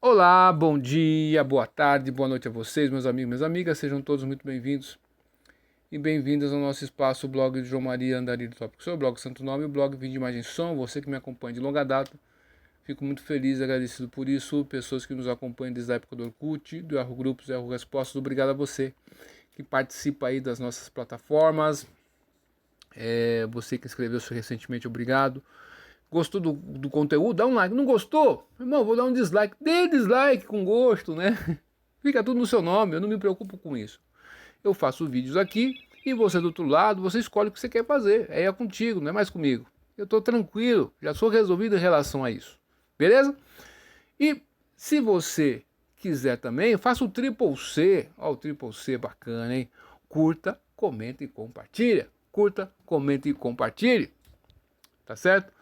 Olá, bom dia, boa tarde, boa noite a vocês, meus amigos e minhas amigas. Sejam todos muito bem-vindos e bem-vindas ao nosso espaço, o blog de João Maria Andarilho Tópico. Seu blog Santo Nome, o blog Vídeo, Imagem e Som. Você que me acompanha de longa data, fico muito feliz e agradecido por isso. Pessoas que nos acompanham desde a época do Orkut, do Erro Grupos, Erro Respostas. Obrigado a você que participa aí das nossas plataformas. Você que inscreveu-se recentemente, obrigado. Gostou do conteúdo? Dá um like. Não gostou? Irmão, vou dar um dislike. Dê dislike com gosto, né? Fica tudo no seu nome, eu não me preocupo com isso. Eu faço vídeos aqui e você do outro lado, você escolhe o que você quer fazer. É contigo, não é mais comigo. Eu estou tranquilo, já sou resolvido em relação a isso. Beleza? E se você quiser também, faça o Triple C. Ó, o Triple C bacana, hein? Curta, comenta e compartilha. Curta, comenta e compartilhe. Tá certo?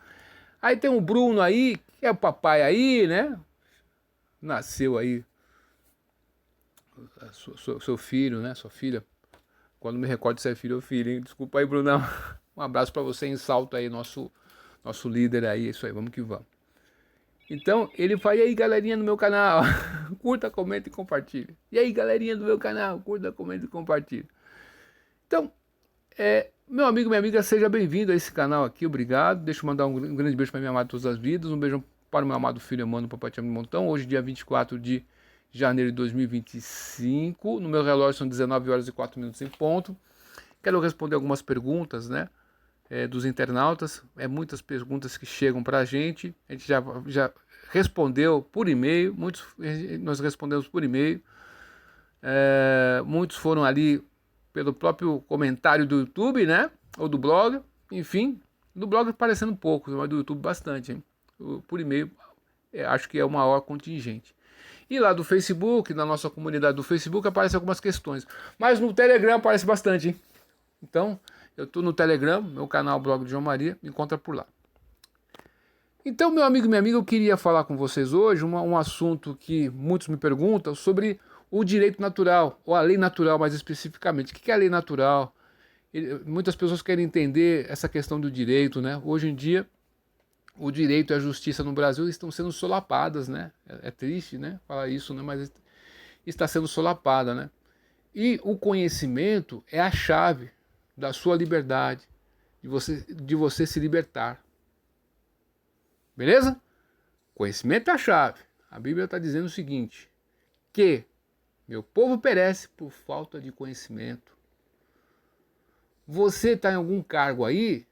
Aí tem o Bruno aí, que é o papai aí, né? Nasceu aí seu filho, né? Sua filha. Quando me recordo se é filho ou filha, hein? Desculpa aí, Brunão. Um abraço para você em Salto aí, nosso líder aí. É isso aí, vamos que vamos. Então, ele fala, e aí, galerinha do meu canal? Curta, comenta e compartilha. E aí, galerinha do meu canal? Curta, comenta e compartilha. Então, meu amigo, minha amiga, seja bem-vindo a esse canal aqui, obrigado. Deixa eu mandar um grande beijo para minha amada de todas as vidas. Um beijão para o meu amado filho, Emmanuel, papai te amo de montão. Hoje, dia 24 de janeiro de 2025. No meu relógio são 19 horas e 4 minutos em ponto. Quero responder algumas perguntas, né? Dos internautas. Muitas perguntas que chegam para a gente. A gente já respondeu por e-mail. Nós respondemos por e-mail. Muitos foram ali pelo próprio comentário do YouTube, né? Ou do blog, enfim. Do blog parecendo pouco, mas do YouTube bastante, hein? Por e-mail, acho que é o maior contingente. E lá do Facebook, na nossa comunidade do Facebook, aparecem algumas questões. Mas no Telegram aparece bastante, hein? Então, eu estou no Telegram, meu canal Blog de João Maria, me encontra por lá. Então, meu amigo e minha amiga, eu queria falar com vocês hoje um assunto que muitos me perguntam sobre o direito natural, ou a lei natural mais especificamente. O que é a lei natural? Muitas pessoas querem entender essa questão do direito, né? Hoje em dia, o direito e a justiça no Brasil estão sendo solapadas, né? É triste, né? Falar isso, né? Mas está sendo solapada, né? E o conhecimento é a chave da sua liberdade, de você se libertar. Beleza? Conhecimento é a chave. A Bíblia está dizendo o seguinte, que meu povo perece por falta de conhecimento. Você está em algum cargo aí,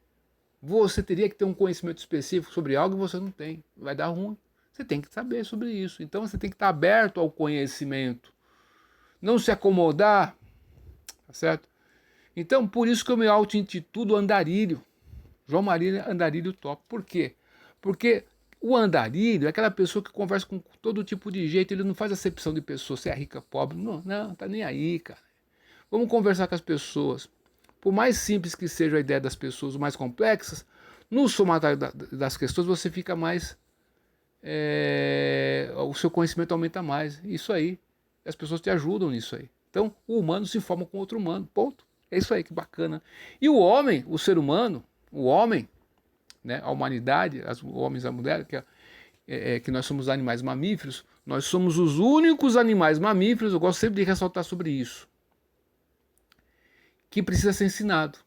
você teria que ter um conhecimento específico sobre algo que você não tem. Vai dar ruim. Você tem que saber sobre isso. Então você tem que estar aberto ao conhecimento. Não se acomodar, tá certo? Então por isso que eu me auto-intitulo Andarilho. João Maria Andarilho Top. Por quê? Porque o andarilho é aquela pessoa que conversa com todo tipo de jeito, ele não faz acepção de pessoa, se é rica, pobre, não, tá nem aí, cara. Vamos conversar com as pessoas. Por mais simples que seja a ideia das pessoas, ou mais complexas, no somatório das questões você fica mais... o seu conhecimento aumenta mais. Isso aí. As pessoas te ajudam nisso aí. Então, o humano se forma com outro humano. Ponto. É isso aí, que bacana. E o homem, o ser humano, o homem, né, a humanidade, os homens e a mulher, que nós somos animais mamíferos, nós somos os únicos animais mamíferos, eu gosto sempre de ressaltar sobre isso, que precisa ser ensinado.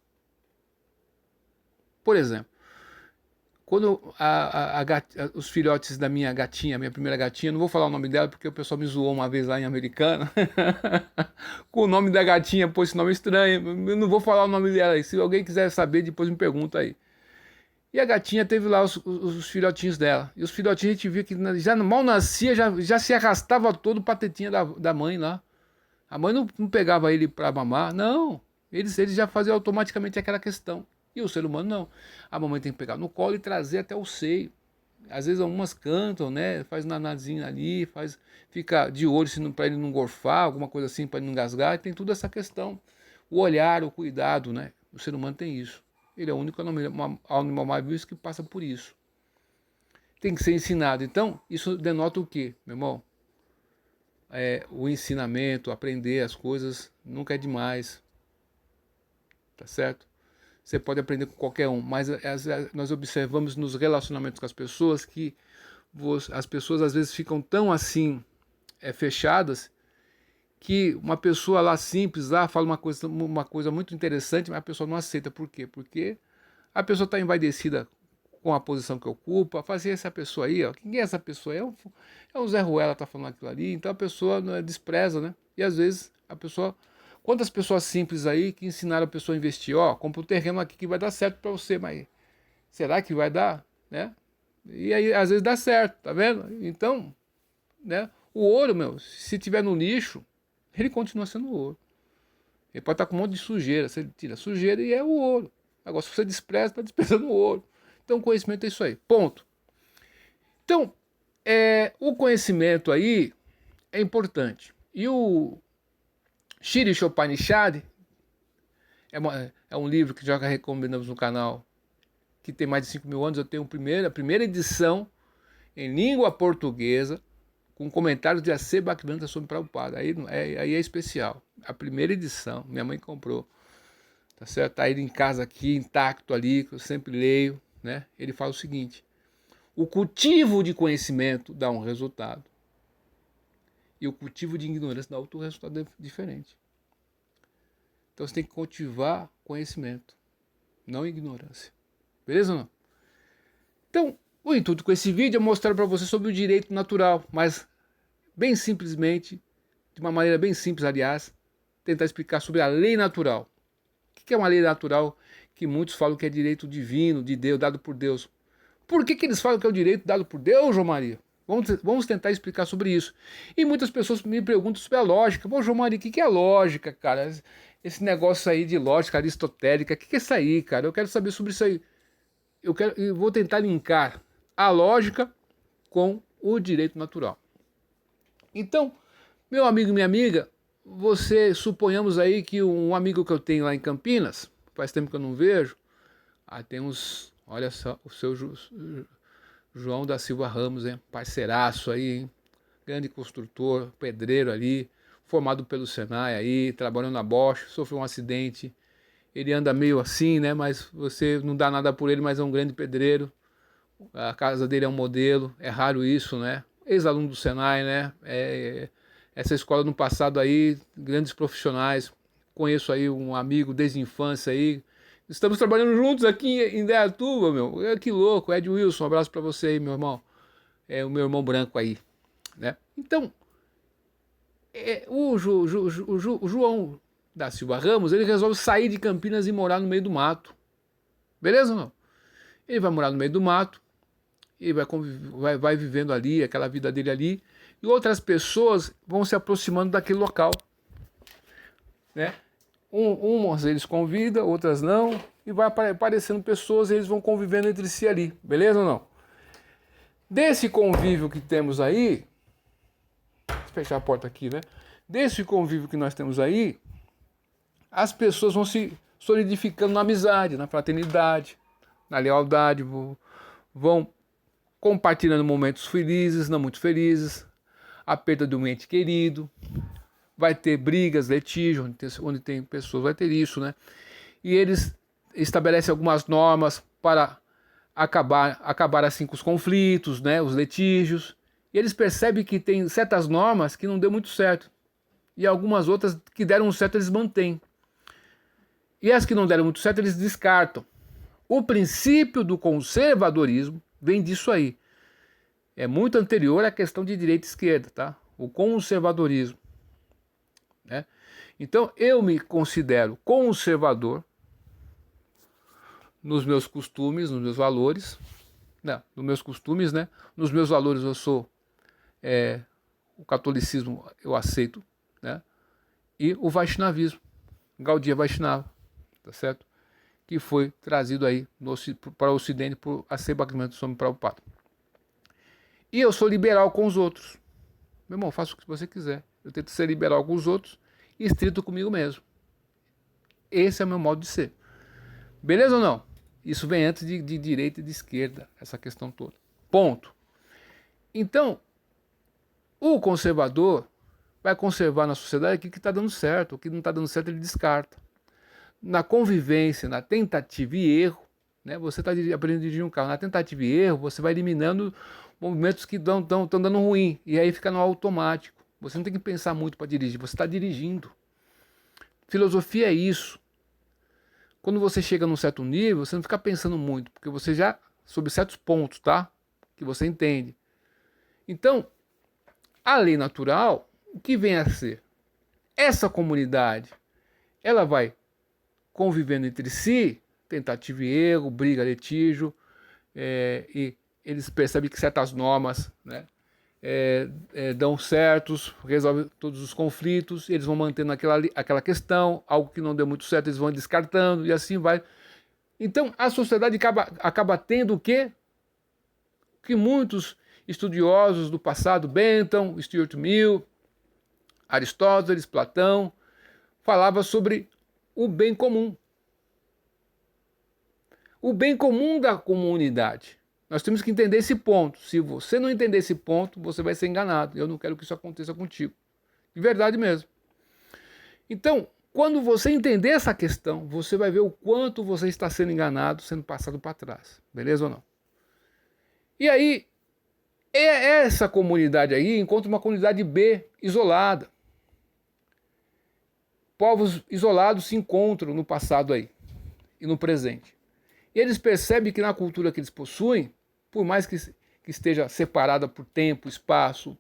Por exemplo, quando os filhotes da minha gatinha, minha primeira gatinha, não vou falar o nome dela porque o pessoal me zoou uma vez lá em Americana, com o nome da gatinha, pô, esse nome é estranho, eu não vou falar o nome dela aí, se alguém quiser saber, depois me pergunta aí. E a gatinha teve lá os filhotinhos dela. E os filhotinhos a gente viu que já mal nascia, já se arrastava todo pra tetinha da mãe lá. A mãe não pegava ele pra mamar, não. Eles já faziam automaticamente aquela questão. E o ser humano não. A mamãe tem que pegar no colo e trazer até o seio. Às vezes algumas cantam, né? Faz nanazinho ali, fica de olho para ele não gorfar, alguma coisa assim, para ele não engasgar. E tem tudo essa questão. O olhar, o cuidado, né? O ser humano tem isso. Ele é o único animal mais vivo que passa por isso. Tem que ser ensinado. Então, isso denota o quê, meu irmão? O ensinamento, aprender as coisas, nunca é demais. Tá certo? Você pode aprender com qualquer um, mas nós observamos nos relacionamentos com as pessoas que as pessoas às vezes ficam tão assim fechadas, que uma pessoa lá simples lá fala uma coisa muito interessante, mas a pessoa não aceita. Por quê? Porque a pessoa está envaidecida com a posição que ocupa, fazer essa pessoa aí, ó, quem é essa pessoa? É o Zé Ruela tá falando aquilo ali, então a pessoa despreza, né? E às vezes a pessoa, quantas pessoas simples aí que ensinaram a pessoa a investir, ó, compra um terreno aqui que vai dar certo para você, mas será que vai dar, né? E aí às vezes dá certo, tá vendo? Então, né? O ouro, meu, se tiver no lixo, ele continua sendo ouro. Ele pode estar com um monte de sujeira, você tira a sujeira e é o ouro. Agora, se você despreza, está desprezando o ouro. Então, conhecimento é isso aí. Ponto. Então, o conhecimento aí é importante. E o Shri Upanishad é um livro que já recomendamos no canal, que tem mais de 5.000 anos. Eu tenho a primeira edição em língua portuguesa, com comentários de A.C. Bhaktivedanta Swami Prabhupada. Aí é especial. A primeira edição, minha mãe comprou. Tá certo? Tá aí em casa aqui, intacto ali, que eu sempre leio, né? Ele fala o seguinte: o cultivo de conhecimento dá um resultado, e o cultivo de ignorância dá outro resultado diferente. Então você tem que cultivar conhecimento, não ignorância. Beleza ou não? Então, o intuito com esse vídeo é mostrar para você sobre o direito natural, mas bem simplesmente, de uma maneira bem simples, aliás, tentar explicar sobre a lei natural. O que é uma lei natural que muitos falam que é direito divino, de Deus, dado por Deus? Por que eles falam que é o direito dado por Deus, João Maria? Vamos tentar explicar sobre isso. E muitas pessoas me perguntam sobre a lógica. Bom, João Maria, o que é lógica, cara? Esse negócio aí de lógica aristotélica, o que é isso aí, cara? Eu quero saber sobre isso aí. Eu vou tentar linkar a lógica com o direito natural. Então, meu amigo e minha amiga, suponhamos aí que um amigo que eu tenho lá em Campinas, faz tempo que eu não vejo, tem uns, olha só, o seu João da Silva Ramos, hein? Parceiraço aí, hein? Grande construtor, pedreiro ali, formado pelo Senai aí, trabalhando na Bosch, sofreu um acidente, ele anda meio assim, né? Mas você não dá nada por ele, mas é um grande pedreiro, a casa dele é um modelo, é raro isso, né? Ex-aluno do Senai, né? Essa escola no passado aí, grandes profissionais, conheço aí um amigo desde a infância aí, estamos trabalhando juntos aqui em Indaiatuba, meu, que louco, Ed Wilson, um abraço para você aí, meu irmão, o meu irmão branco aí, né? Então, o João da Silva Ramos, ele resolve sair de Campinas e morar no meio do mato, beleza ou não? Ele vai morar no meio do mato, e vai vivendo ali, aquela vida dele ali, e outras pessoas vão se aproximando daquele local, né? Umas eles convidam, outras não, e vai aparecendo pessoas e eles vão convivendo entre si ali, beleza ou não? Desse convívio que temos aí, deixa eu fechar a porta aqui, né? Desse convívio que nós temos aí, as pessoas vão se solidificando na amizade, na fraternidade, na lealdade, vão compartilhando momentos felizes, não muito felizes, a perda de um ente querido, vai ter brigas, litígios, onde tem pessoas, vai ter isso, né? E eles estabelecem algumas normas para acabar assim com os conflitos, né? Os litígios. E eles percebem que tem certas normas que não deu muito certo. E algumas outras que deram certo, eles mantêm. E as que não deram muito certo, eles descartam. O princípio do conservadorismo vem disso aí. É muito anterior à questão de direita e esquerda, tá? O conservadorismo, né? Então, eu me considero conservador nos meus costumes, nos meus valores. Não, nos meus costumes, né? Nos meus valores eu sou... o catolicismo eu aceito, né? E o Vaishnavismo, Gaudiya Vaishnava, tá certo? Que foi trazido aí para o Ocidente por A.C. Bhaktivedanta Swami Prabhupada. E eu sou liberal com os outros. Meu irmão, faça o que você quiser. Eu tento ser liberal com os outros e estrito comigo mesmo. Esse é o meu modo de ser. Beleza ou não? Isso vem antes de direita e de esquerda, essa questão toda. Ponto. Então, o conservador vai conservar na sociedade aquilo que está dando certo. O que não está dando certo, ele descarta. Na convivência, na tentativa e erro, né? Você está aprendendo a dirigir um carro. Na tentativa e erro, você vai eliminando movimentos que estão dando ruim, e aí fica no automático. Você não tem que pensar muito para dirigir, você está dirigindo. Filosofia é isso. Quando você chega num certo nível, você não fica pensando muito, porque você já, sobre certos pontos, tá? Que você entende. Então, a lei natural, o que vem a ser? Essa comunidade, ela vai convivendo entre si, tentativa e erro, briga, litígio, e eles percebem que certas normas, né, dão certos, resolvem todos os conflitos, eles vão mantendo aquela questão, algo que não deu muito certo, eles vão descartando, e assim vai. Então, a sociedade acaba tendo o quê? Que muitos estudiosos do passado, Bentham, Stuart Mill, Aristóteles, Platão, falava sobre o bem comum. O bem comum da comunidade. Nós temos que entender esse ponto. Se você não entender esse ponto, você vai ser enganado. Eu não quero que isso aconteça contigo. De verdade mesmo. Então, quando você entender essa questão, você vai ver o quanto você está sendo enganado, sendo passado para trás. Beleza ou não? E aí, essa comunidade aí encontra uma comunidade B, isolada. Povos isolados se encontram no passado aí e no presente. E eles percebem que na cultura que eles possuem, por mais que esteja separada por tempo, espaço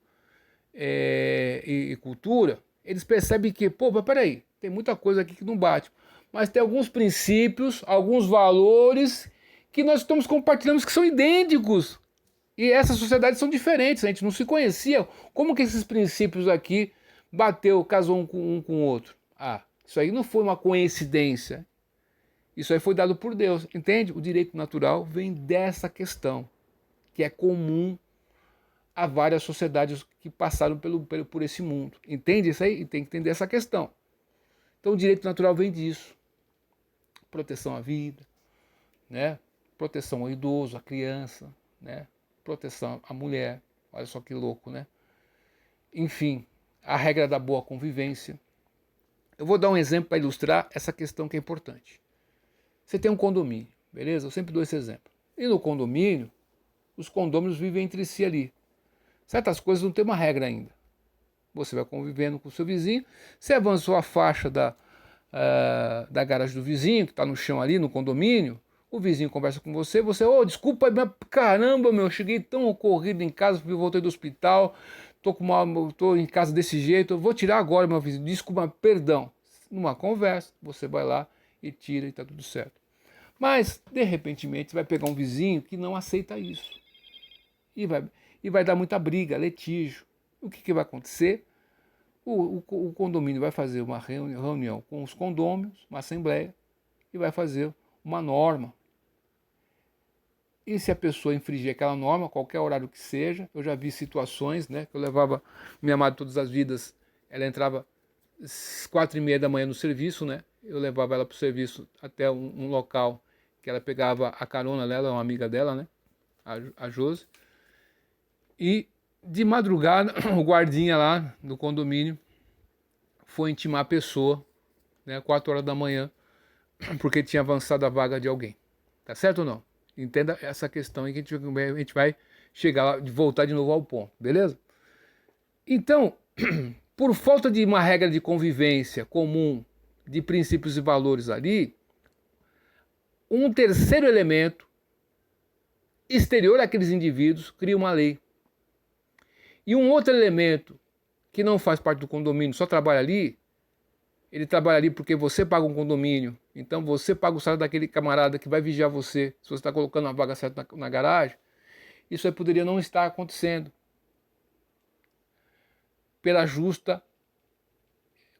e cultura, eles percebem que, pô, mas peraí, tem muita coisa aqui que não bate. Mas tem alguns princípios, alguns valores que nós estamos compartilhando que são idênticos. E essas sociedades são diferentes, a gente não se conhecia. Como que esses princípios aqui casou um com o outro? Ah, isso aí não foi uma coincidência. Isso aí foi dado por Deus, entende? O direito natural vem dessa questão, que é comum a várias sociedades que passaram por esse mundo. Entende isso aí? E tem que entender essa questão. Então o direito natural vem disso. Proteção à vida, né? Proteção ao idoso, à criança, né? Proteção à mulher. Olha só que louco, né? Enfim, a regra da boa convivência. Eu vou dar um exemplo para ilustrar essa questão que é importante. Você tem um condomínio, beleza? Eu sempre dou esse exemplo. E no condomínio, os condôminos vivem entre si ali. Certas coisas não tem uma regra ainda. Você vai convivendo com o seu vizinho, você avançou a faixa da garagem do vizinho, que está no chão ali, no condomínio, o vizinho conversa com você, desculpa, mas caramba, meu, cheguei tão corrido em casa, voltei do hospital, tô em casa desse jeito, eu vou tirar agora, meu vizinho, desculpa, perdão. Numa conversa, você vai lá e tira e está tudo certo. Mas, de repente, você vai pegar um vizinho que não aceita isso. E vai dar muita briga, litígio. O que vai acontecer? O condomínio vai fazer uma reunião com os condôminos, uma assembleia, e vai fazer uma norma. E se a pessoa infringir aquela norma, qualquer horário que seja, eu já vi situações, né, que eu levava minha amada todas as vidas, ela entrava às 4h30 da manhã no serviço, né, eu levava ela para o serviço até um local que ela pegava a carona dela, uma amiga dela, né, a Josi, e de madrugada o guardinha lá do condomínio foi intimar a pessoa, né, 4 horas da manhã, porque tinha avançado a vaga de alguém. Tá certo ou não? Entenda essa questão aí que a gente vai chegar lá, voltar de novo ao ponto, beleza? Então, por falta de uma regra de convivência comum, de princípios e valores ali, um terceiro elemento exterior àqueles indivíduos cria uma lei. E um outro elemento que não faz parte do condomínio, só trabalha ali, ele trabalha ali porque você paga um condomínio, então você paga o salário daquele camarada que vai vigiar você, se você está colocando a vaga certa na garagem, isso aí poderia não estar acontecendo. Pela justa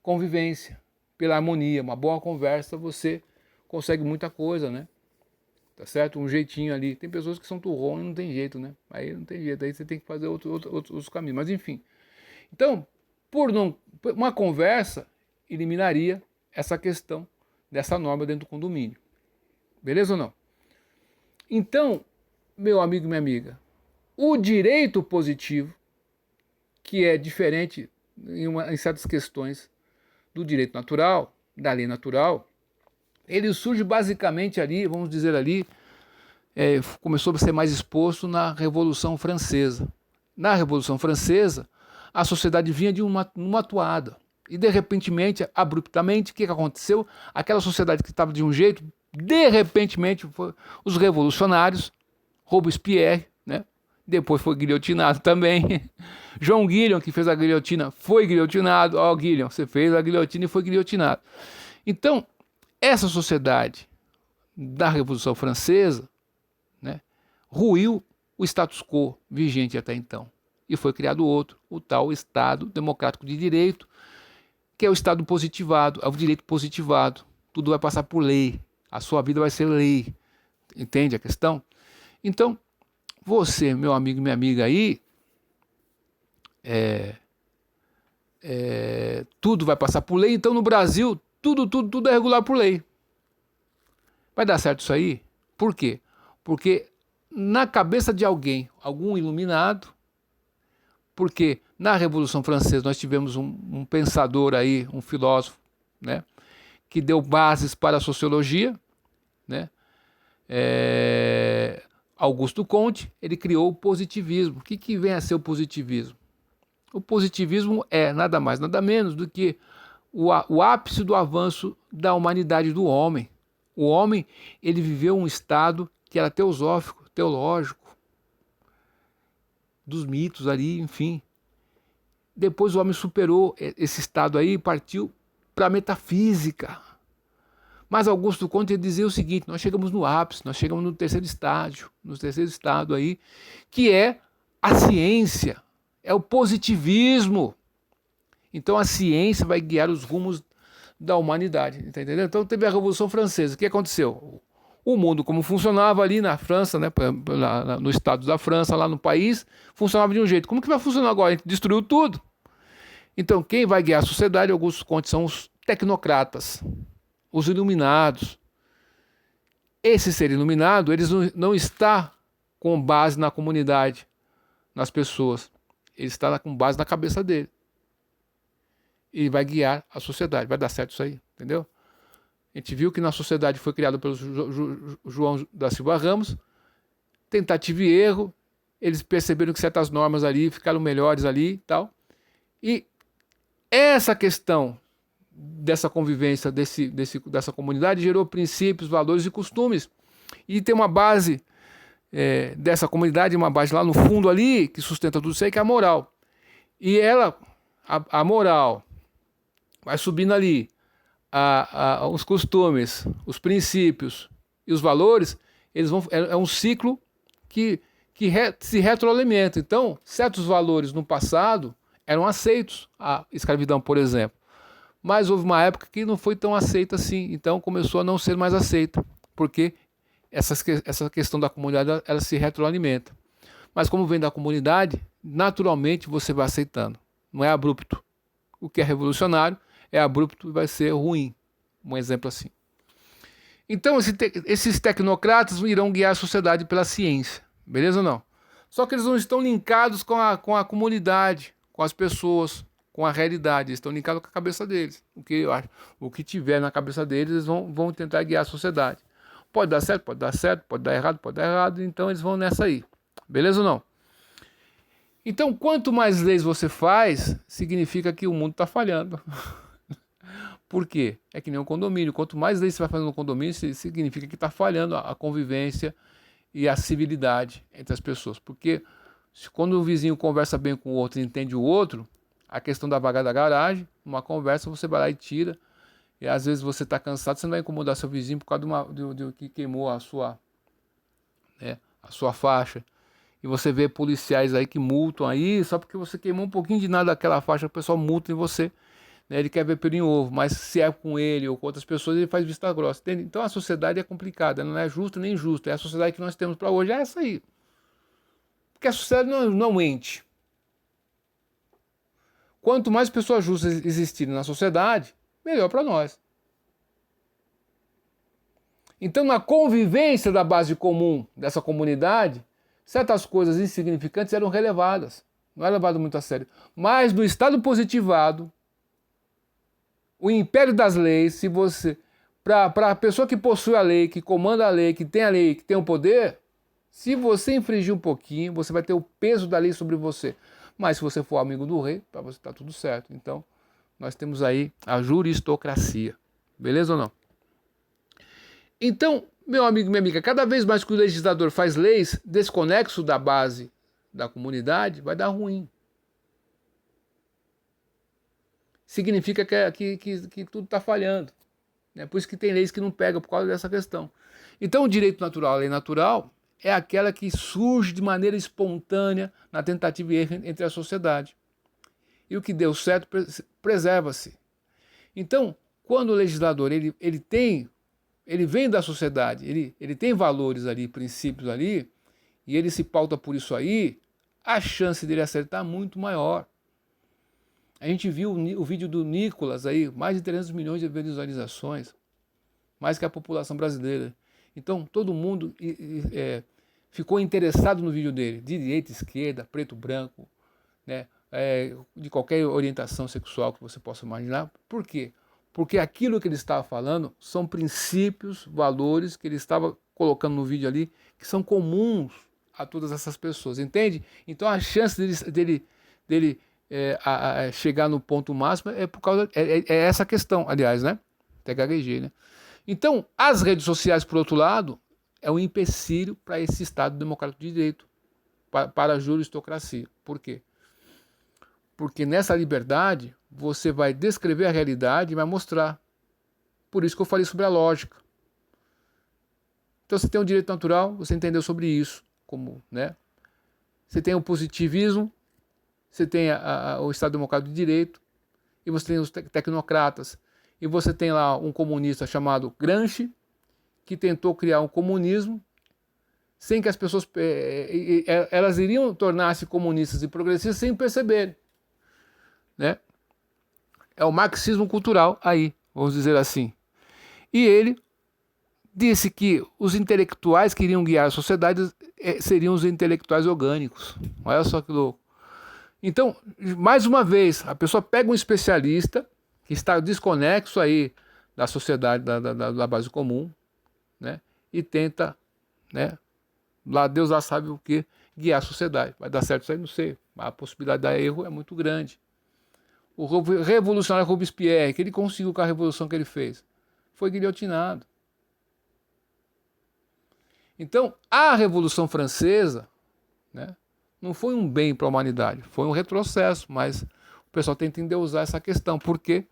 convivência, pela harmonia, uma boa conversa, você consegue muita coisa, né? Tá certo? Um jeitinho ali. Tem pessoas que são turrões e não tem jeito, né? Aí não tem jeito, aí você tem que fazer outros caminhos. Mas enfim. Então, uma conversa eliminaria essa questão dessa norma dentro do condomínio. Beleza ou não? Então, meu amigo e minha amiga, o direito positivo, que é diferente em certas questões do direito natural, da lei natural, ele surge basicamente ali, vamos dizer ali, começou a ser mais exposto na Revolução Francesa. Na Revolução Francesa, a sociedade vinha de uma toada. E, de repentemente, abruptamente, o que aconteceu? Aquela sociedade que estava de um jeito, de repentemente, os revolucionários, Robespierre, né? Depois foi guilhotinado também. João Guilhom, que fez a guilhotina, foi guilhotinado. Ó, Guilhom, você fez a guilhotina e foi guilhotinado. Então, essa sociedade da Revolução Francesa, né, ruiu o status quo vigente até então. E foi criado outro, o tal Estado Democrático de Direito, que é o Estado positivado, é o direito positivado. Tudo vai passar por lei, a sua vida vai ser lei. Entende a questão? Então, você, meu amigo e minha amiga aí, tudo vai passar por lei. Então, no Brasil, tudo é regular por lei. Vai dar certo isso aí? Por quê? Porque na cabeça de alguém, algum iluminado, porque na Revolução Francesa nós tivemos um pensador aí, um filósofo, né, que deu bases para a sociologia, né, Augusto Comte, ele criou o positivismo. O que vem a ser o positivismo? O positivismo é nada mais, nada menos do que o ápice do avanço da humanidade do homem. O homem, ele viveu um estado que era teosófico, teológico, dos mitos ali, enfim. Depois o homem superou esse estado aí e partiu para a metafísica. Mas Augusto Comte dizia o seguinte: nós chegamos no ápice, nós chegamos no terceiro estado aí, que é a ciência, é o positivismo. Então a ciência vai guiar os rumos da humanidade, tá entendendo? Então teve a Revolução Francesa. O que aconteceu? O mundo como funcionava ali na França, né, no estado da França, lá no país, funcionava de um jeito. Como que vai funcionar agora? A gente destruiu tudo. Então quem vai guiar a sociedade, Augusto Comte, são os tecnocratas, os iluminados. Esse ser iluminado, eles não está com base na comunidade, nas pessoas. Ele está com base na cabeça dele. Ele vai guiar a sociedade. Vai dar certo isso aí, entendeu? A gente viu que na sociedade foi criado pelo João da Silva Ramos, tentativa e erro, eles perceberam que certas normas ali ficaram melhores ali e tal. E essa questão dessa convivência, dessa comunidade, gerou princípios, valores e costumes. E tem uma base dessa comunidade, uma base lá no fundo ali, que sustenta tudo isso aí, que é a moral. E ela, a moral, vai subindo ali, os costumes, os princípios e os valores, eles vão, é um ciclo que se retroalimenta. Então, certos valores no passado eram aceitos, a escravidão, por exemplo. Mas houve uma época que não foi tão aceita assim, então começou a não ser mais aceita, porque essa questão da comunidade, ela se retroalimenta. Mas como vem da comunidade, naturalmente você vai aceitando, não é abrupto. O que é revolucionário é abrupto e vai ser ruim, um exemplo assim. Então esses tecnocratas irão guiar a sociedade pela ciência, beleza ou não? Só que eles não estão linkados com a comunidade, com as pessoas, com a realidade, eles estão linkados com a cabeça deles. O que tiver na cabeça deles, eles vão tentar guiar a sociedade. Pode dar certo, pode dar errado, então eles vão nessa aí. Beleza ou não? Então, quanto mais leis você faz, significa que o mundo está falhando. Por quê? É que nem um condomínio. Quanto mais leis você vai fazendo no condomínio, significa que está falhando a convivência e a civilidade entre as pessoas. Porque quando o vizinho conversa bem com o outro e entende o outro, a questão da vaga da garagem, uma conversa você vai lá e tira, e às vezes você está cansado, você não vai incomodar seu vizinho por causa de que queimou a sua faixa. E você vê policiais aí que multam aí, só porque você queimou um pouquinho de nada daquela faixa, o pessoal multa em você, né? Ele quer ver pelo em ovo, mas se é com ele ou com outras pessoas, ele faz vista grossa, entende? Então a sociedade é complicada, não é justa nem injusta, é a sociedade que nós temos para hoje, é essa aí. Porque a sociedade não é um ente. Quanto mais pessoas justas existirem na sociedade, melhor para nós. Então, na convivência da base comum dessa comunidade, certas coisas insignificantes eram relevadas, não era levado muito a sério. Mas no estado positivado, o império das leis, se você, para a pessoa que possui a lei, que comanda a lei, que tem o poder, Se você infringir um pouquinho, você vai ter o peso da lei sobre você. Mas se você for amigo do rei, para você está tudo certo. Então, nós temos aí a juristocracia. Beleza ou não? Então, meu amigo e minha amiga, cada vez mais que o legislador faz leis desconexo da base da comunidade, vai dar ruim. Significa que tudo está falhando. Né? Por isso que tem leis que não pegam por causa dessa questão. Então, o direito natural, a lei natural, é aquela que surge de maneira espontânea na tentativa e erro entre a sociedade. E o que deu certo preserva-se. Então, quando o legislador ele vem da sociedade, ele tem valores ali, princípios ali, e ele se pauta por isso aí, a chance dele acertar é muito maior. A gente viu o vídeo do Nicolas aí, mais de 300 milhões de visualizações, mais que a população brasileira. Então, todo mundo ficou interessado no vídeo dele, de direita, esquerda, preto, branco, né? De qualquer orientação sexual que você possa imaginar. Por quê? Porque aquilo que ele estava falando são princípios, valores que ele estava colocando no vídeo ali, que são comuns a todas essas pessoas, entende? Então a chance dele chegar no ponto máximo é por causa essa questão, aliás, né? Até gaguejei, né? Então, as redes sociais, por outro lado, é um empecilho para esse Estado democrático de direito, para a juristocracia. Por quê? Porque nessa liberdade você vai descrever a realidade e vai mostrar. Por isso que eu falei sobre a lógica. Então você tem o direito natural, você entendeu sobre isso, como, né? Você tem o positivismo, você tem o Estado Democrático de Direito, e você tem os tecnocratas, e você tem lá um comunista chamado Gramsci, que tentou criar um comunismo, sem que as pessoas elas iriam tornar-se comunistas e progressistas sem perceber. Né? É o marxismo cultural aí, vamos dizer assim. E ele disse que os intelectuais que iriam guiar a sociedade seriam os intelectuais orgânicos. Olha só que louco. Então, mais uma vez, a pessoa pega um especialista que está desconexo aí da sociedade, da base comum, né? E tenta, né? Lá Deus já sabe o que, guiar a sociedade. Vai dar certo isso aí? Não sei. A possibilidade de dar erro é muito grande. O revolucionário Robespierre, que ele conseguiu com a revolução que ele fez, foi guilhotinado. Então, a Revolução Francesa, né, não foi um bem para a humanidade, foi um retrocesso, mas o pessoal tenta endeusar essa questão. Por quê?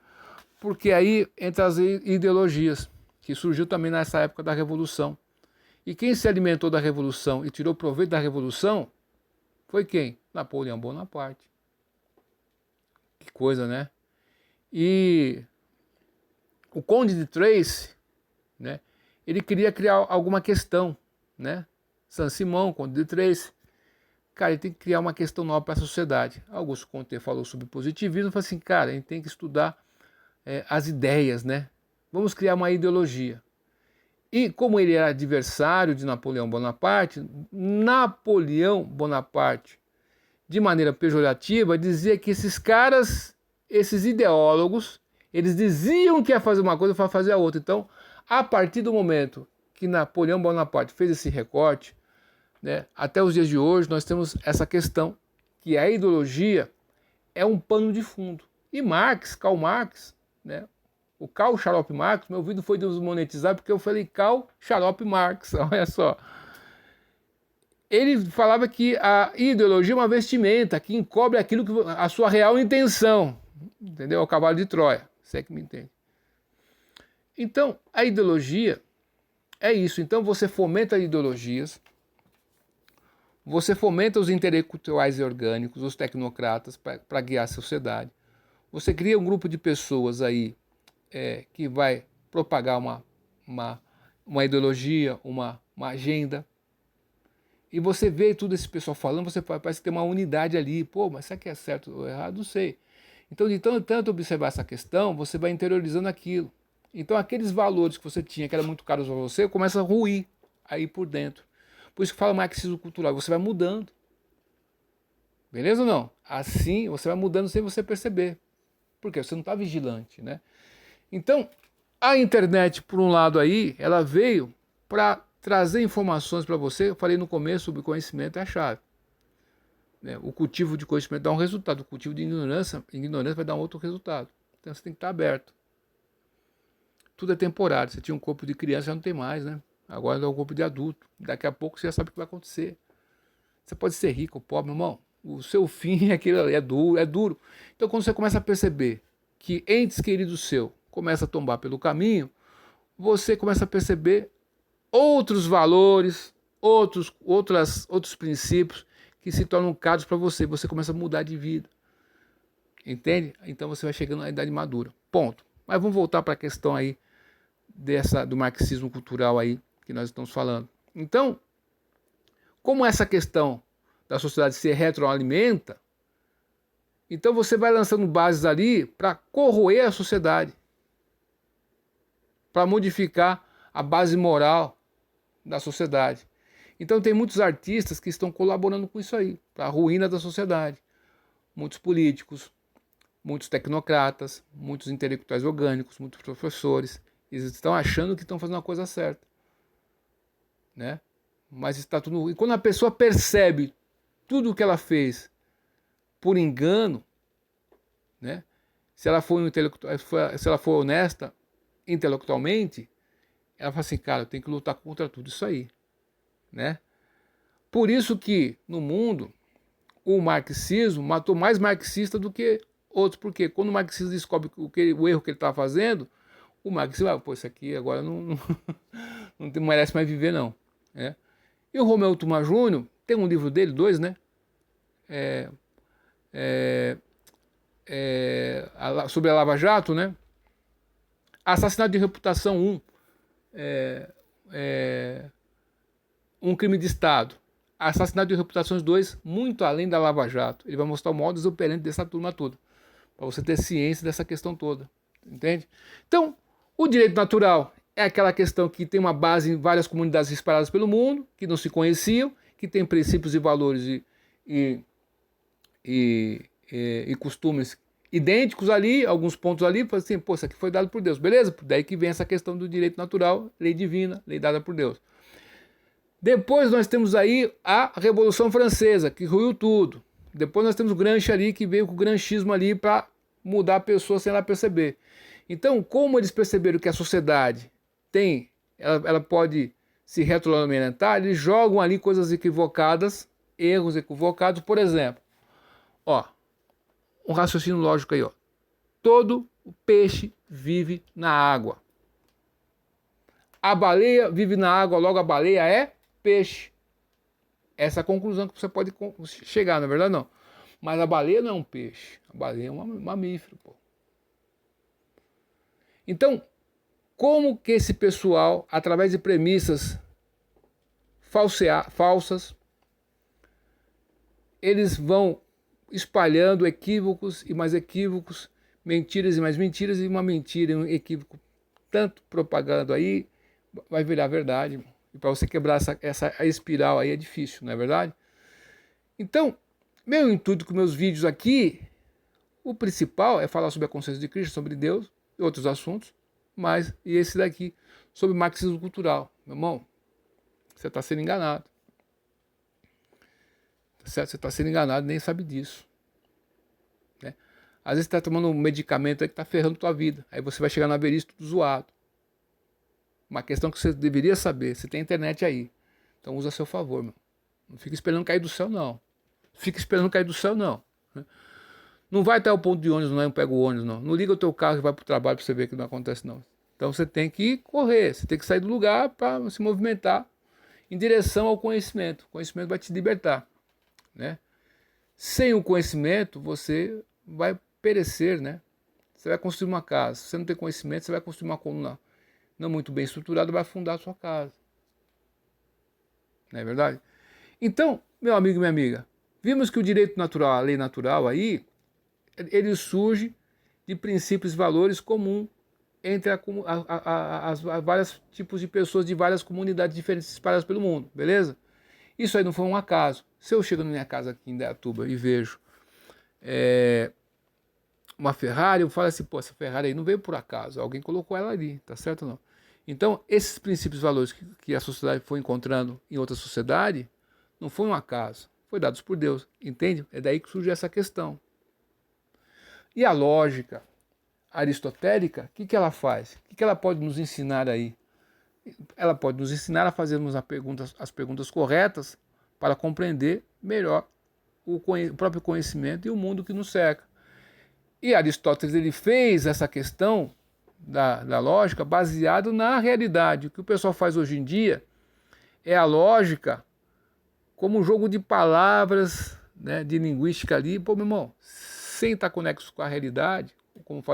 Porque aí entra as ideologias, que surgiu também nessa época da Revolução. E quem se alimentou da Revolução e tirou proveito da Revolução foi quem? Napoleão Bonaparte. Que coisa, né? E o Conde de Tracy, né, ele queria criar alguma questão, né? Saint-Simon, Conde de Tracy. Cara, ele tem que criar uma questão nova para a sociedade. Augusto Comte falou sobre positivismo, falou assim, cara, a gente tem que estudar as ideias, né? Vamos criar uma ideologia. E como ele era adversário de Napoleão Bonaparte, Napoleão Bonaparte, de maneira pejorativa, dizia que esses caras, esses ideólogos, eles diziam que ia fazer uma coisa para fazer a outra. Então, a partir do momento que Napoleão Bonaparte fez esse recorte, né, até os dias de hoje nós temos essa questão que a ideologia é um pano de fundo. E Marx, Karl Marx, né, o Karl Xarope Marx, meu vídeo foi desmonetizado porque eu falei Karl Xarope Marx, olha só. Ele falava que a ideologia é uma vestimenta que encobre aquilo que a sua real intenção, entendeu? É o cavalo de Troia, você é que me entende. Então, a ideologia é isso. Então, você fomenta ideologias, você fomenta os intelectuais e orgânicos, os tecnocratas, para guiar a sociedade. Você cria um grupo de pessoas aí que vai propagar uma ideologia, uma agenda. E você vê tudo esse pessoal falando, você parece que tem uma unidade ali. Pô, mas será que é certo ou errado? Não sei. Então, de tanto observar essa questão, você vai interiorizando aquilo. Então, aqueles valores que você tinha, que eram muito caros para você, começam a ruir aí por dentro. Por isso que fala marxismo cultural, você vai mudando. Beleza ou não? Assim, você vai mudando sem você perceber. Porque você não está vigilante, né? Então, a internet, por um lado aí, ela veio para trazer informações para você. Eu falei no começo sobre conhecimento é a chave. Né? O cultivo de conhecimento dá um resultado, o cultivo de ignorância vai dar um outro resultado. Então você tem que estar aberto. Tudo é temporário. Você tinha um corpo de criança, já não tem mais, né? Agora é um corpo de adulto. Daqui a pouco você já sabe o que vai acontecer. Você pode ser rico ou pobre, meu irmão. O seu fim é aquilo ali, é duro. Então quando você começa a perceber que entes queridos seu começa a tombar pelo caminho, você começa a perceber outros valores, outros princípios que se tornam caros para você. Você começa a mudar de vida. Entende? Então você vai chegando na idade madura. Ponto. Mas vamos voltar para a questão aí do marxismo cultural aí que nós estamos falando. Então, como essa questão da sociedade se retroalimenta, então você vai lançando bases ali para corroer a sociedade, para modificar a base moral da sociedade. Então tem muitos artistas que estão colaborando com isso aí, para a ruína da sociedade. Muitos políticos, muitos tecnocratas, muitos intelectuais orgânicos, muitos professores, eles estão achando que estão fazendo a coisa certa, né? Mas está tudo. E quando a pessoa percebe tudo o que ela fez por engano, né? Se ela for honesta intelectualmente, ela fala assim, cara, eu tenho que lutar contra tudo isso aí, né? Por isso que no mundo o marxismo matou mais marxista do que outros, porque quando o marxista descobre o erro que ele está fazendo, o marxista, pô, isso aqui agora não merece mais viver não, né? E o Romeu Tuma Júnior, tem um livro dele, 2, né? Sobre a Lava Jato, né? Assassinato de reputação 1, um crime de Estado. Assassinato de reputações 2, muito além da Lava Jato. Ele vai mostrar o modus operandi dessa turma toda, para você ter ciência dessa questão toda, entende? Então, o direito natural é aquela questão que tem uma base em várias comunidades espalhadas pelo mundo, que não se conheciam, que tem princípios e valores e costumes idênticos ali, alguns pontos ali, assim, pô, isso aqui foi dado por Deus, beleza? Daí que vem essa questão do direito natural, lei divina, lei dada por Deus. Depois nós temos aí a Revolução Francesa, que ruiu tudo. Depois nós temos o Gramsci ali, que veio com o granchismo ali para mudar a pessoa sem ela perceber. Então, como eles perceberam que a sociedade ela pode se retroalimentar, eles jogam ali coisas equivocadas, erros equivocados. Por exemplo, ó, um raciocínio lógico aí, ó. Todo o peixe vive na água. A baleia vive na água, logo a baleia é peixe. Essa é a conclusão que você pode chegar, na verdade não. Mas a baleia não é um peixe, a baleia é um mamífero, pô. Então, como que esse pessoal, através de premissas falsas, eles vão espalhando equívocos e mais equívocos, mentiras e mais mentiras, e uma mentira e um equívoco tanto propagando aí, vai virar verdade. E para você quebrar essa espiral aí é difícil, não é verdade? Então, meu intuito com meus vídeos aqui, o principal é falar sobre a consciência de Cristo, sobre Deus e outros assuntos, mas e esse daqui, sobre marxismo cultural. Meu irmão, você está sendo enganado. Tá certo? Você está sendo enganado e nem sabe disso. Né? Às vezes você está tomando um medicamento aí que está ferrando tua vida. Aí você vai chegar na velhice tudo zoado. Uma questão que você deveria saber. Você tem internet aí. Então usa a seu favor, meu. Não fica esperando cair do céu, não. Fica esperando cair do céu, não. Não vai até o ponto de ônibus, não pega o ônibus, não. Não liga o teu carro e vai para o trabalho para você ver que não acontece, não. Então você tem que correr, você tem que sair do lugar para se movimentar em direção ao conhecimento. O conhecimento vai te libertar, né? Sem o conhecimento, você vai perecer, né? Você vai construir uma casa. Se você não tem conhecimento, você vai construir uma coluna não muito bem estruturada, vai afundar a sua casa. Não é verdade? Então, meu amigo e minha amiga, vimos que o direito natural, a lei natural aí, ele surge de princípios e valores comuns entre as vários tipos de pessoas de várias comunidades diferentes espalhadas pelo mundo, beleza? Isso aí não foi um acaso. Se eu chego na minha casa aqui em Indaiatuba e vejo uma Ferrari, eu falo assim, pô, essa Ferrari aí não veio por acaso, alguém colocou ela ali, tá certo ou não? Então, esses princípios e valores que a sociedade foi encontrando em outra sociedade, não foi um acaso, foi dados por Deus, entende? É daí que surge essa questão. E a lógica aristotélica, o que ela faz? O que ela pode nos ensinar aí? Ela pode nos ensinar a fazermos as perguntas corretas para compreender melhor o próprio conhecimento e o mundo que nos cerca. E Aristóteles ele fez essa questão da lógica baseado na realidade. O que o pessoal faz hoje em dia é a lógica como um jogo de palavras, né, de linguística ali. Pô, meu irmão, sem estar conexo com a realidade, como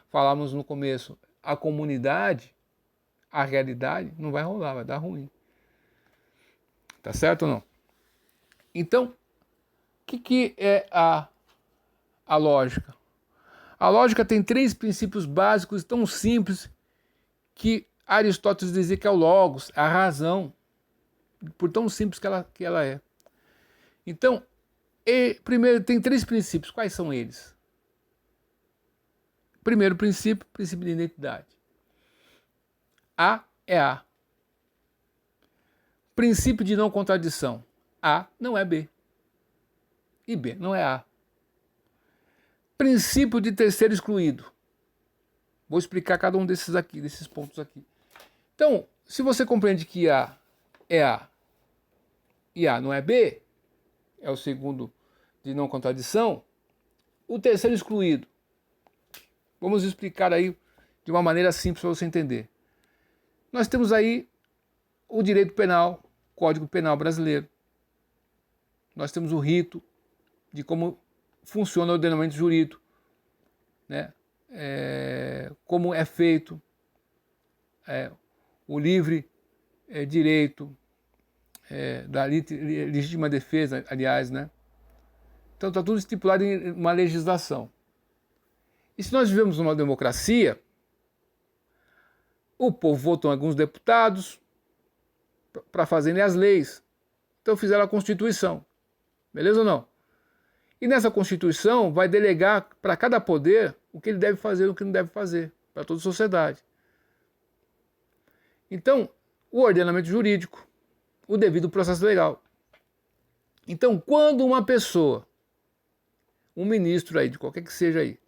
falamos no começo, a comunidade, a realidade, não vai rolar, vai dar ruim. Tá certo ou não? Então, o que é a lógica? A lógica tem 3 princípios básicos tão simples que Aristóteles dizia que é o logos, a razão, por tão simples que ela é. Então, primeiro tem 3 princípios. Quais são eles? Primeiro princípio, princípio de identidade. A é A. Princípio de não contradição. A não é B. E B não é A. Princípio de terceiro excluído. Vou explicar cada um desses pontos aqui. Então, se você compreende que A é A e A não é B, é o segundo de não contradição, o terceiro excluído. Vamos explicar aí de uma maneira simples para você entender. Nós temos aí o direito penal, Código Penal brasileiro. Nós temos o rito de como funciona o ordenamento jurídico, né? Como é feito o livre direito da legítima defesa, aliás, né? Então está tudo estipulado em uma legislação. E se nós vivemos numa democracia, o povo votou em alguns deputados para fazerem as leis. Então fizeram a Constituição. Beleza ou não? E nessa Constituição vai delegar para cada poder o que ele deve fazer e o que não deve fazer, para toda a sociedade. Então, o ordenamento jurídico, o devido processo legal. Então, quando uma pessoa, um ministro aí, de qualquer que seja aí,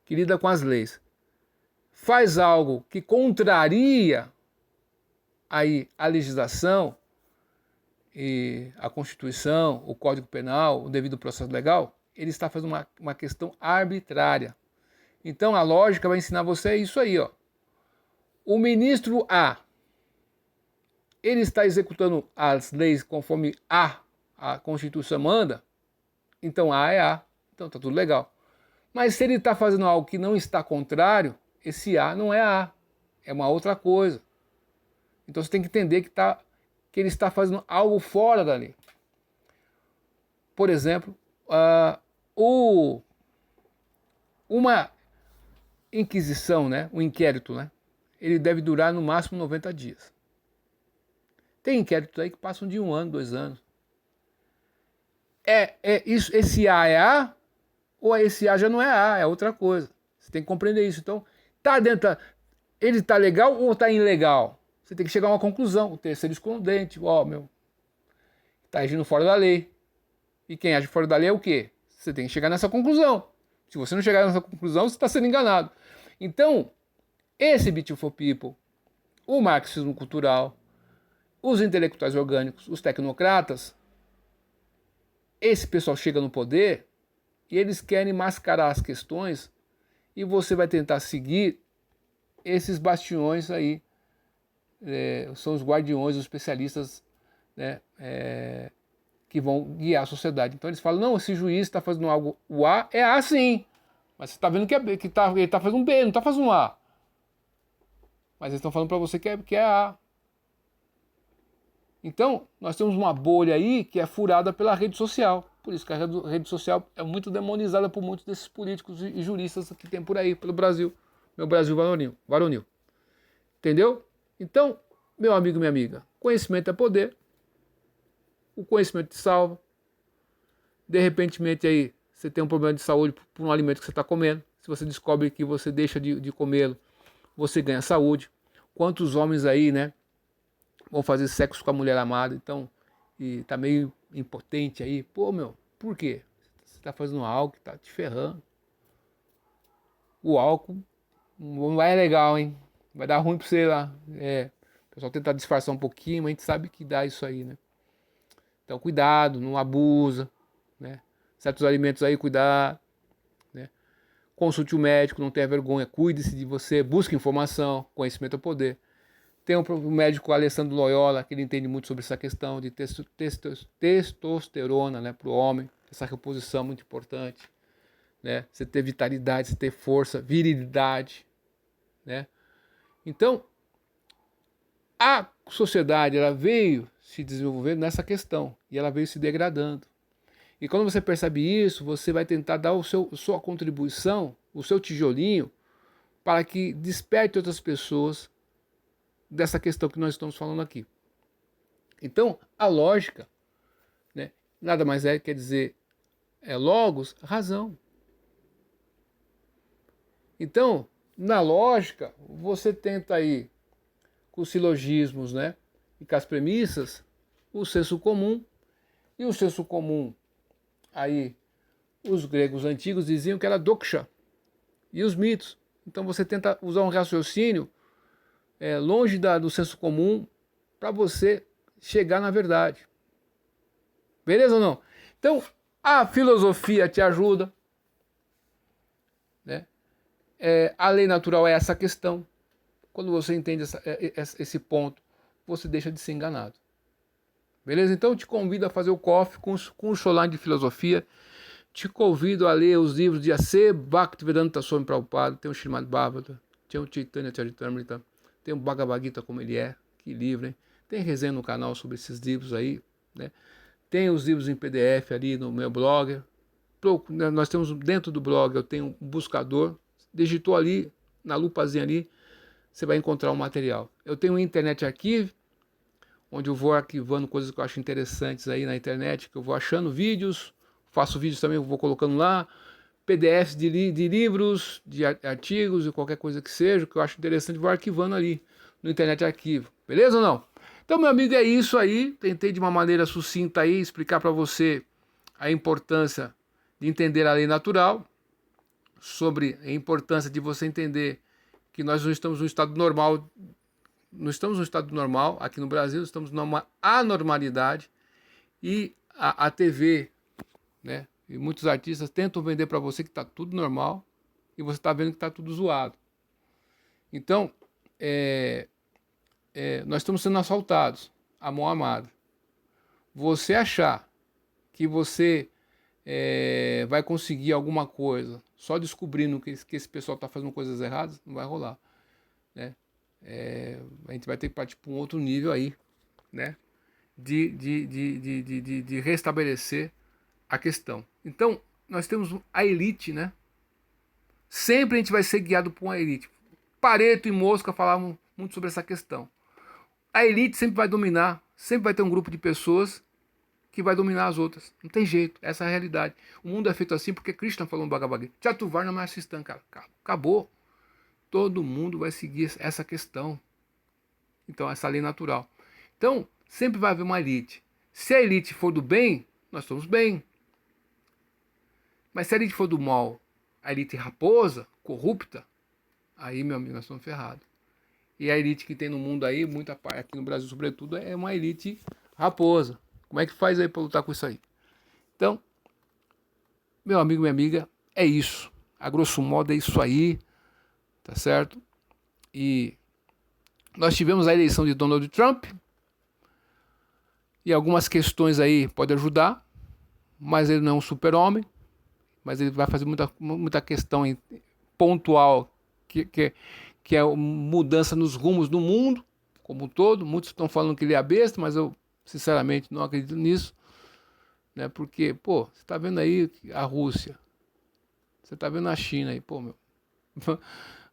que lida com as leis, faz algo que contraria aí a legislação, e a Constituição, o Código Penal, o devido processo legal, ele está fazendo uma questão arbitrária. Então a lógica vai ensinar você isso aí, ó. O ministro A, ele está executando as leis conforme a Constituição manda, então A é A, então tá tudo legal. Mas se ele está fazendo algo que não está contrário, esse A não é A, é uma outra coisa. Então você tem que entender que ele está fazendo algo fora da lei. Por exemplo, uma inquisição, né, um inquérito, né, ele deve durar no máximo 90 dias. Tem inquéritos aí que passam de 1 ano, 2 anos. Esse A é A, ou esse A já não é A, é outra coisa. Você tem que compreender isso. Então, ele está legal ou está ilegal? Você tem que chegar a uma conclusão. O terceiro excludente, está agindo fora da lei. E quem age fora da lei é o quê? Você tem que chegar nessa conclusão. Se você não chegar nessa conclusão, você está sendo enganado. Então, esse Beautiful People, o marxismo cultural, os intelectuais orgânicos, os tecnocratas, esse pessoal chega no poder e eles querem mascarar as questões e você vai tentar seguir esses bastiões aí. São os guardiões, os especialistas, né, que vão guiar a sociedade. Então eles falam, não, esse juiz está fazendo algo, o A é A sim, mas você está vendo que ele está fazendo um B, não está fazendo um A. Mas eles estão falando para você que é A. Então, nós temos uma bolha aí que é furada pela rede social. Por isso que a rede social é muito demonizada por muitos desses políticos e juristas que tem por aí, pelo Brasil. Meu Brasil varonil. Entendeu? Então, meu amigo e minha amiga, conhecimento é poder. O conhecimento te salva. De repente aí, você tem um problema de saúde por um alimento que você está comendo. Se você descobre que você deixa de comê-lo, você ganha saúde. Quantos homens aí, né, vão fazer sexo com a mulher amada, então, e tá meio impotente aí. Pô, meu, por quê? Você tá fazendo algo que tá te ferrando. O álcool não vai legal, hein? Vai dar ruim pra você lá. O pessoal tenta disfarçar um pouquinho, mas a gente sabe que dá isso aí, né? Então, cuidado, não abusa, né? Certos alimentos aí, cuidado, né? Consulte o médico, não tenha vergonha, cuide-se de você, busque informação, conhecimento é poder. Tem o médico Alessandro Loyola, que ele entende muito sobre essa questão de testosterona, né, para o homem, essa reposição muito importante, né? Você ter vitalidade, você ter força, virilidade, né? Então, a sociedade ela veio se desenvolvendo nessa questão e ela veio se degradando. E quando você percebe isso, você vai tentar dar sua contribuição, o seu tijolinho, para que desperte outras pessoas dessa questão que nós estamos falando aqui. Então, a lógica, né, nada mais quer dizer logos, razão. Então, na lógica, você tenta aí, com os silogismos, né, e com as premissas, o senso comum. E o senso comum, aí, os gregos antigos diziam que era doxa. E os mitos. Então você tenta usar um raciocínio longe do senso comum para você chegar na verdade. Beleza ou não? Então, a filosofia te ajuda, né? A lei natural é essa questão. Quando você entende esse ponto, você deixa de ser enganado. Beleza? Então, eu te convido a fazer o coffee com o Sholan de filosofia. Te convido a ler os livros de A.C. Bhaktivedanta Swami Prabhupada. Tem o Srimad Bhagavatam, tem o Chaitanya Charitamrita, tem o Bhagavad Gita como ele é. Que livro, hein? Tem resenha no canal sobre esses livros aí, né? Tem os livros em PDF ali no meu blog. Nós temos dentro do blog, eu tenho um buscador. Digitou ali, na lupazinha ali, você vai encontrar o material. Eu tenho um Internet Archive, onde eu vou arquivando coisas que eu acho interessantes aí na internet, que eu vou achando vídeos, faço vídeos também, eu vou colocando lá, PDFs de livros, de artigos e qualquer coisa que seja, que eu acho interessante, vou arquivando ali no Internet Arquivo. Beleza ou não? Então, meu amigo, é isso aí. Tentei de uma maneira sucinta aí explicar para você a importância de entender a lei natural, sobre a importância de você entender que nós não estamos no estado normal, não estamos no estado normal, aqui no Brasil estamos numa anormalidade e a TV, né, e muitos artistas tentam vender para você que está tudo normal e você está vendo que está tudo zoado. Então, nós estamos sendo assaltados, a mão amada. Você achar que você vai conseguir alguma coisa só descobrindo que esse pessoal está fazendo coisas erradas, não vai rolar, né? A gente vai ter que partir para um outro nível aí, né? De restabelecer a questão. Então, nós temos a elite, né? Sempre a gente vai ser guiado por uma elite. Pareto e Mosca falavam muito sobre essa questão. A elite sempre vai dominar, sempre vai ter um grupo de pessoas que vai dominar as outras. Não tem jeito, essa é a realidade. O mundo é feito assim porque Krishna falou no Bhagavad Gita. Chaturvarna Mahasistan, cara. Acabou. Todo mundo vai seguir essa questão. Então, essa lei natural. Então, sempre vai haver uma elite. Se a elite for do bem, nós estamos bem. Mas se a elite for do mal, a elite raposa, corrupta, aí, meu amigo, nós estamos ferrados. E a elite que tem no mundo aí, muita parte, aqui no Brasil sobretudo, é uma elite raposa. Como é que faz aí para lutar com isso aí? Então, meu amigo, minha amiga, é isso. A grosso modo é isso aí, tá certo? E nós tivemos a eleição de Donald Trump, e algumas questões aí podem ajudar, mas ele não é um super-homem, mas ele vai fazer muita questão pontual, que é a mudança nos rumos do mundo, como um todo. Muitos estão falando que ele é a besta, mas eu, sinceramente, não acredito nisso, né? Porque, pô, você está vendo aí a Rússia, você está vendo a China aí, pô, meu,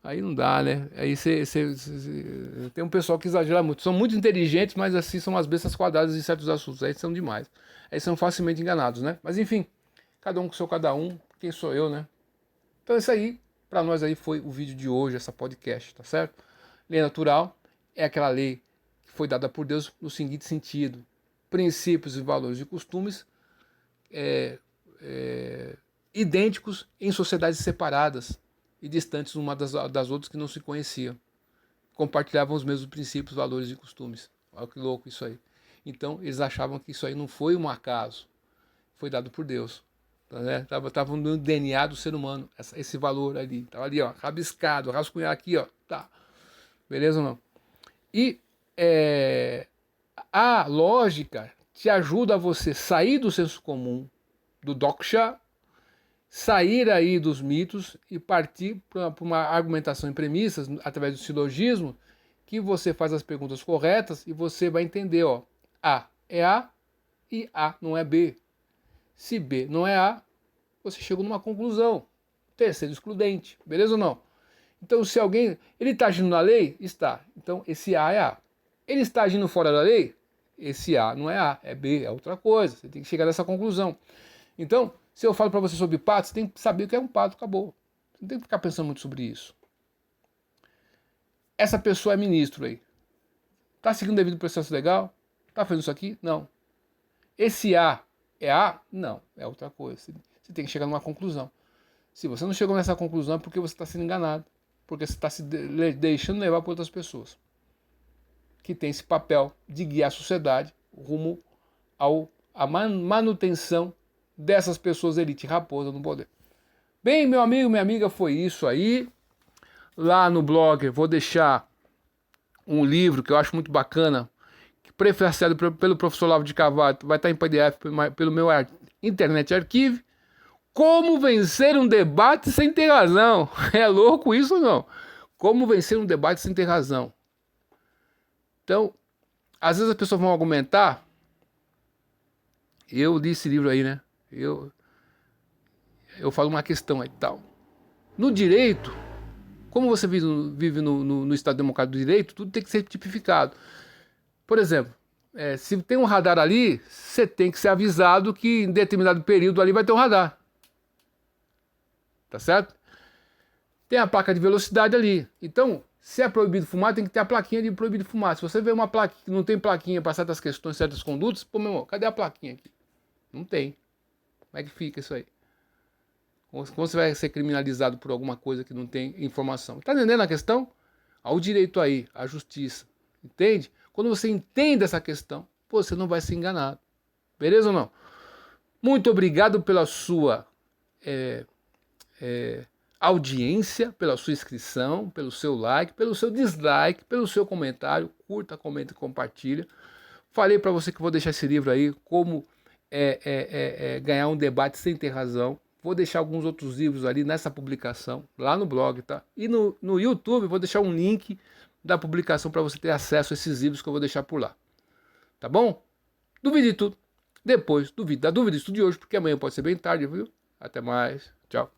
aí não dá, né? Aí tem um pessoal que exagera muito, são muito inteligentes, mas assim são as bestas quadradas em certos assuntos, aí são demais, aí são facilmente enganados, né? Mas enfim, cada um com seu cada um, quem sou eu, né? Então isso aí, para nós aí foi o vídeo de hoje, essa podcast, tá certo? Lei natural. é aquela lei que foi dada por Deus no seguinte sentido: princípios e valores e costumes idênticos em sociedades separadas e distantes uma das outras que não se conheciam. Compartilhavam os mesmos princípios, valores e costumes. Olha que louco isso aí. Então, eles achavam que isso aí não foi um acaso, foi dado por Deus. Tava no DNA do ser humano, esse valor ali. Estava ali, ó, rabiscado, rascunhado aqui, ó. Tá. Beleza ou não? E a lógica te ajuda a você sair do senso comum, do doksha, sair aí dos mitos e partir para uma argumentação em premissas, através do silogismo, que você faz as perguntas corretas e você vai entender, ó, A é A e A não é B. Se B não é A, você chega numa conclusão. Terceiro excludente, beleza ou não? Então, se alguém, ele está agindo na lei? Está. Então, esse A é A. Ele está agindo fora da lei? Esse A não é A, é B, é outra coisa. Você tem que chegar nessa conclusão. Então, se eu falo para você sobre pato, você tem que saber o que é um pato, acabou. Você não tem que ficar pensando muito sobre isso. Essa pessoa é ministro aí. Está seguindo o devido processo legal? Está fazendo isso aqui? Não. Esse A é A? Não, é outra coisa. Você tem que chegar numa conclusão. Se você não chegou nessa conclusão é porque você está sendo enganado. Porque você está se deixando levar por outras pessoas. Que tem esse papel de guiar a sociedade rumo à manutenção dessas pessoas elite raposa no poder. Bem, meu amigo, minha amiga, foi isso aí. Lá no blog vou deixar um livro que eu acho muito bacana, prefaciado pelo professor Olavo de Carvalho, vai estar em PDF pelo meu Internet Archive. Como vencer um debate sem ter razão. É louco isso ou não? Como vencer um debate sem ter razão. Então, às vezes as pessoas vão argumentar. Eu li esse livro aí, né? Eu falo uma questão aí e tal. No direito, como você vive no Estado Democrático do Direito, tudo tem que ser tipificado. Por exemplo, se tem um radar ali, você tem que ser avisado que em determinado período ali vai ter um radar. Tá certo? Tem a placa de velocidade ali. Então, se é proibido fumar, tem que ter a plaquinha de proibido fumar. Se você vê uma plaquinha que não tem plaquinha para certas questões, certas condutas, pô, meu irmão, cadê a plaquinha aqui? Não tem. Como é que fica isso aí? Como você vai ser criminalizado por alguma coisa que não tem informação? Tá entendendo a questão? Ao direito aí, à justiça. Entende? Quando você entende essa questão, você não vai ser enganado. Beleza ou não? Muito obrigado pela sua audiência, pela sua inscrição, pelo seu like, pelo seu dislike, pelo seu comentário. Curta, comenta e compartilha. Falei para você que vou deixar esse livro aí, como ganhar um debate sem ter razão. Vou deixar alguns outros livros ali nessa publicação, lá no blog, tá? E no YouTube vou deixar um link da publicação para você ter acesso a esses livros que eu vou deixar por lá. Tá bom? Duvide de tudo. Depois, duvide da dúvida, estude hoje, porque amanhã pode ser bem tarde, viu? Até mais. Tchau.